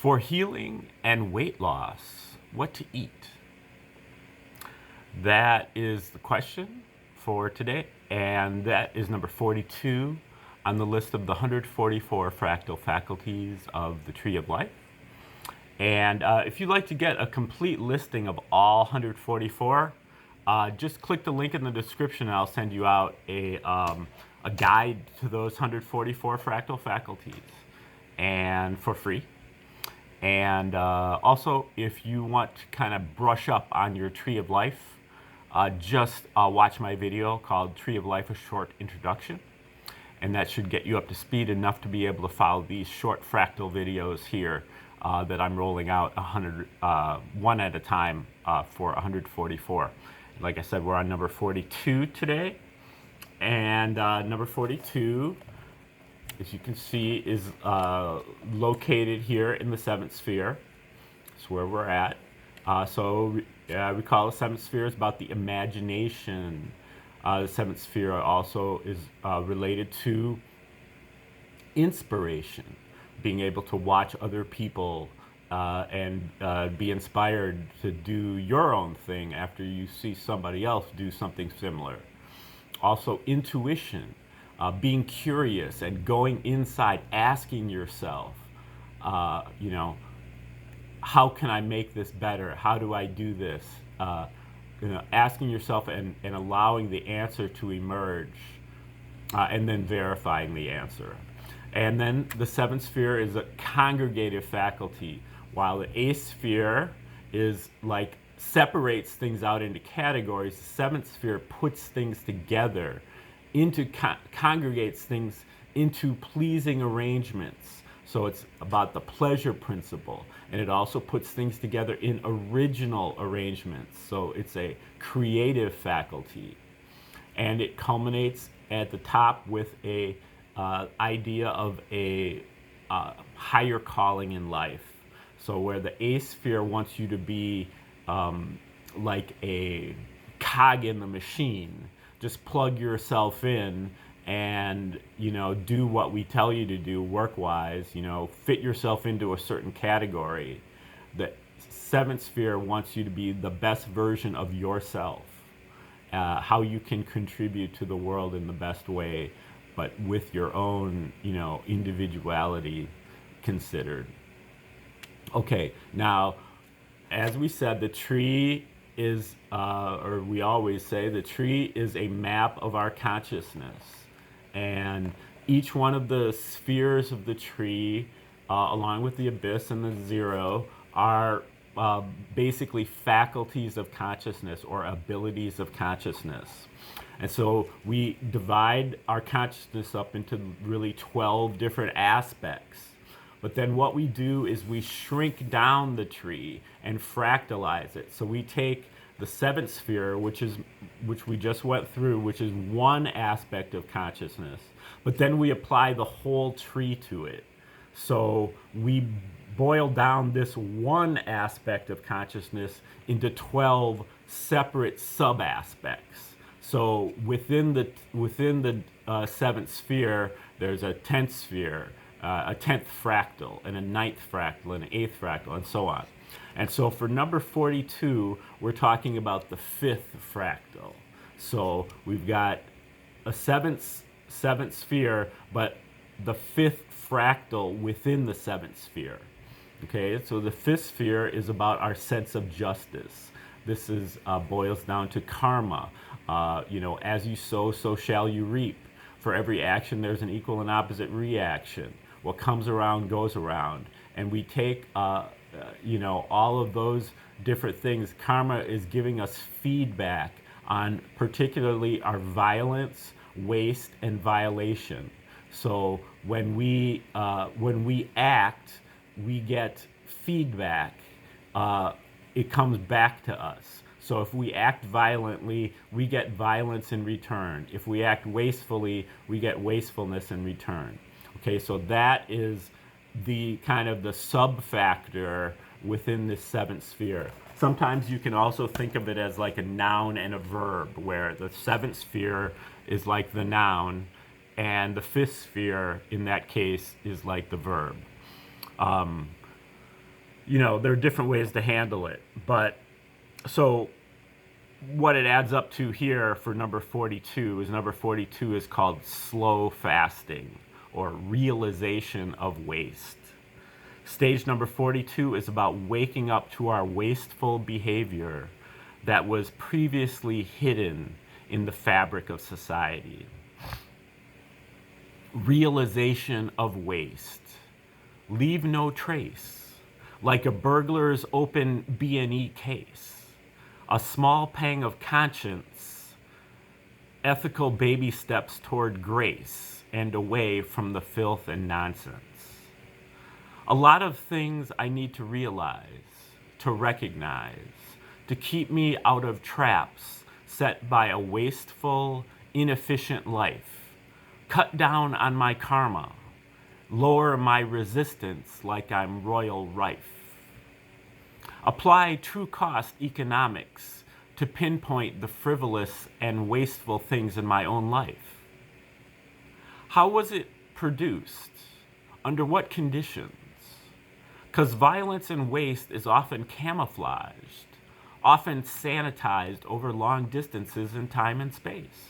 For healing and weight loss, what to eat? That is the question for today, and that is number 42 on the list of the 144 fractal faculties of the Tree of Life. And if you'd like to get a complete listing of all 144, just click the link in the description and I'll send you out a guide to those 144 fractal faculties, and for free. And also, if you want to kind of brush up on your Tree of Life, just watch my video called Tree of Life, A Short Introduction. And that should get you up to speed enough to be able to follow these short fractal videos here that I'm rolling out one at a time for 144. Like I said, we're on number 42 today. And number 42, as you can see, is located here in the seventh sphere. That's where we're at. So recall the seventh sphere is about the imagination. The seventh sphere also is related to inspiration, being able to watch other people and be inspired to do your own thing after you see somebody else do something similar. Also, intuition. Being curious and going inside, asking yourself, how can I make this better? How do I do this? Asking yourself and allowing the answer to emerge, and then verifying the answer. And then the seventh sphere is a congregative faculty, while the eighth sphere is like separates things out into categories. The seventh sphere puts things together congregates things into pleasing arrangements. So it's about the pleasure principle, and it also puts things together in original arrangements. So it's a creative faculty, and it culminates at the top with a idea of a higher calling in life. So where the eighth sphere wants you to be like a cog in the machine. Just plug yourself in and, do what we tell you to do work-wise, fit yourself into a certain category. The seventh sphere wants you to be the best version of yourself, how you can contribute to the world in the best way, but with your own, individuality considered. Okay, now, as we said, the tree is, or we always say, the tree is a map of our consciousness. And each one of the spheres of the tree, along with the abyss and the zero, are basically faculties of consciousness or abilities of consciousness. And so we divide our consciousness up into really 12 different aspects. But then what we do is we shrink down the tree and fractalize it. So we take the seventh sphere, which we just went through, which is one aspect of consciousness, but then we apply the whole tree to it. So we boil down this one aspect of consciousness into 12 separate sub-aspects. So within the seventh sphere, there's a 10th sphere, a 10th fractal, and a 9th fractal, and an 8th fractal, and so on. And so for number 42, we're talking about the 5th fractal. So we've got a seventh sphere, but the 5th fractal within the 7th sphere. Okay, so the 5th sphere is about our sense of justice. This is boils down to karma. As you sow, so shall you reap. For every action, there's an equal and opposite reaction. What comes around goes around. And we take, all of those different things. Karma is giving us feedback on particularly our violence, waste, and violation. So when we act, we get feedback. It comes back to us. So if we act violently, we get violence in return. If we act wastefully, we get wastefulness in return. Okay, so that is the kind of the sub-factor within this 7th sphere. Sometimes you can also think of it as like a noun and a verb, where the 7th sphere is like the noun, and the 5th sphere, in that case, is like the verb. there are different ways to handle it. But so what it adds up to here for number 42 is called slow fasting, or realization of waste. Stage number 42 is about waking up to our wasteful behavior that was previously hidden in the fabric of society. Realization of waste. Leave no trace, like a burglar's open B&E case. A small pang of conscience, ethical baby steps toward grace and away from the filth and nonsense. A lot of things I need to realize, to recognize, to keep me out of traps set by a wasteful, inefficient life. Cut down on my karma. Lower my resistance like I'm royal rife. Apply true cost economics to pinpoint the frivolous and wasteful things in my own life. How was it produced? Under what conditions? Because violence and waste is often camouflaged, often sanitized over long distances in time and space.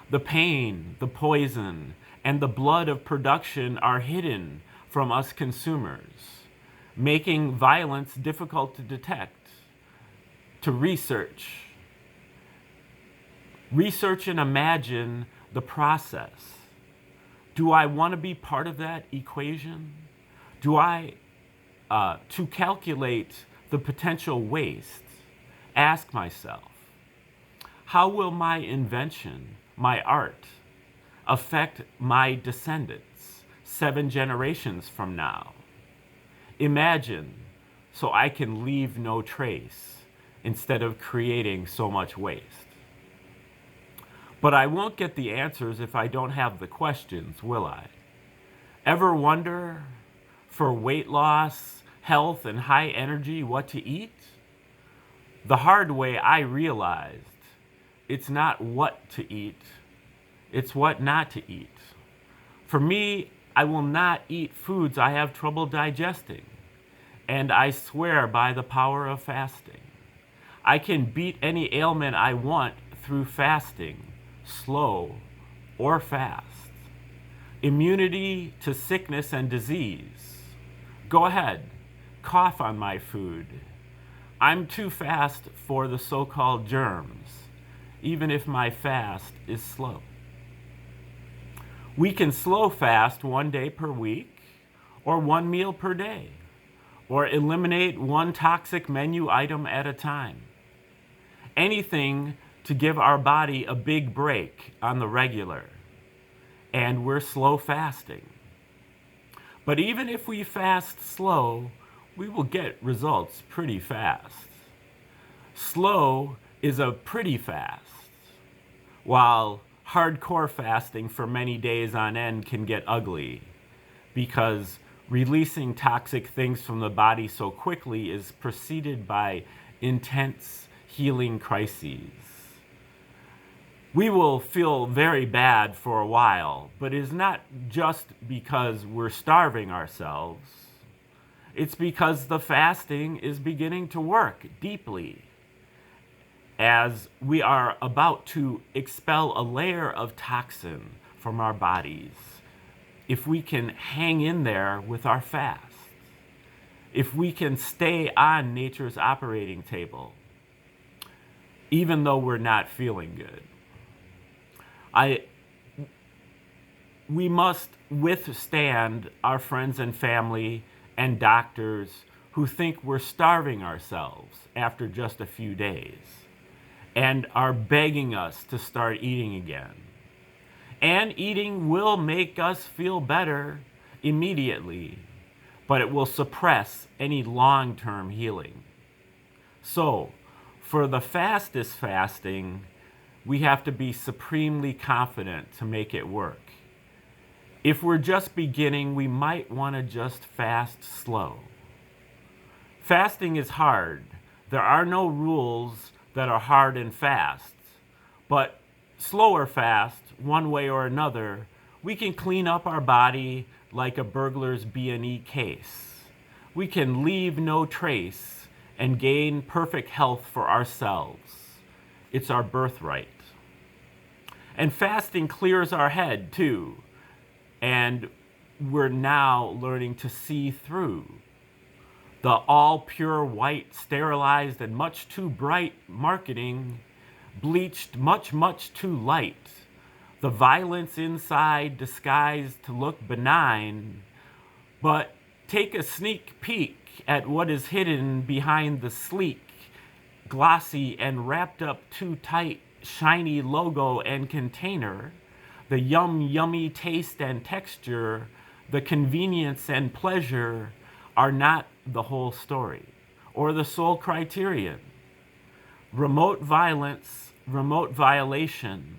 The pain, the poison, and the blood of production are hidden from us consumers, making violence difficult to detect, to research. Research and imagine the process. Do I want to be part of that equation? Do I, to calculate the potential waste, ask myself, how will my invention, my art, affect my descendants 7 generations from now? Imagine, so I can leave no trace instead of creating so much waste. But I won't get the answers if I don't have the questions, will I? Ever wonder, for weight loss, health, and high energy, what to eat? The hard way I realized, it's not what to eat, it's what not to eat. For me, I will not eat foods I have trouble digesting, and I swear by the power of fasting. I can beat any ailment I want through fasting, slow or fast. Immunity to sickness and disease. Go ahead, cough on my food. I'm too fast for the so-called germs, even if my fast is slow. We can slow fast 1 day per week, or 1 meal per day, or eliminate 1 toxic menu item at a time. Anything to give our body a big break on the regular, and we're slow fasting. But even if we fast slow, we will get results pretty fast. Slow is a pretty fast, while hardcore fasting for many days on end can get ugly, because releasing toxic things from the body so quickly is preceded by intense healing crises. We will feel very bad for a while, but it is not just because we're starving ourselves. It's because the fasting is beginning to work deeply, as we are about to expel a layer of toxin from our bodies. If we can hang in there with our fast, if we can stay on nature's operating table, even though we're not feeling good. We must withstand our friends and family and doctors who think we're starving ourselves after just a few days and are begging us to start eating again. And eating will make us feel better immediately, but it will suppress any long-term healing. So, for the fastest fasting, we have to be supremely confident to make it work. If we're just beginning, we might want to just fast slow. Fasting is hard. There are no rules that are hard and fast, but slower fast, one way or another, we can clean up our body like a burglar's B&E case. we can leave no trace and gain perfect health for ourselves. It's our birthright. And fasting clears our head too. And we're now learning to see through the all pure white, sterilized, and much too bright marketing, bleached much, much too light. The violence inside disguised to look benign, but take a sneak peek at what is hidden behind the sleek, glossy, and wrapped up too tight, shiny logo and container. The yummy taste and texture, the convenience and pleasure are not the whole story or the sole criterion. Remote violence, remote violation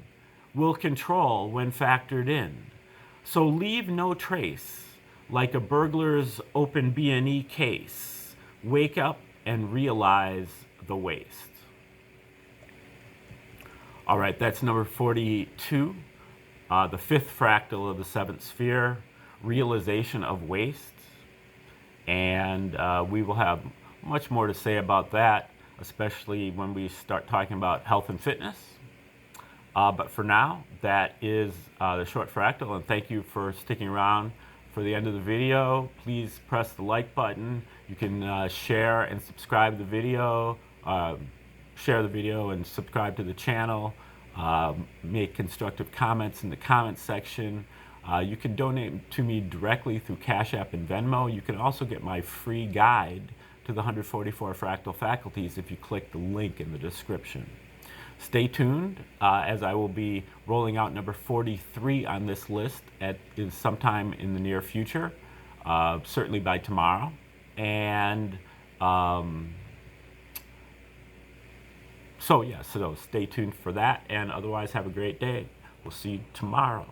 will control when factored in. So leave no trace, like a burglar's open B&E case. Wake up and realize the waste. All right, that's number 42. The fifth fractal of the seventh sphere, realization of waste. And we will have much more to say about that, especially when we start talking about health and fitness. But for now, that is the short fractal, and thank you for sticking around for the end of the video. Please press the like button. You can share and subscribe to the video, share the video and subscribe to the channel, make constructive comments in the comments section. You can donate to me directly through Cash App and Venmo. You can also get my free guide to the 144 Fractal Faculties if you click the link in the description. Stay tuned, as I will be rolling out number 43 on this list sometime in the near future, certainly by tomorrow. And so stay tuned for that, and otherwise have a great day. We'll see you tomorrow.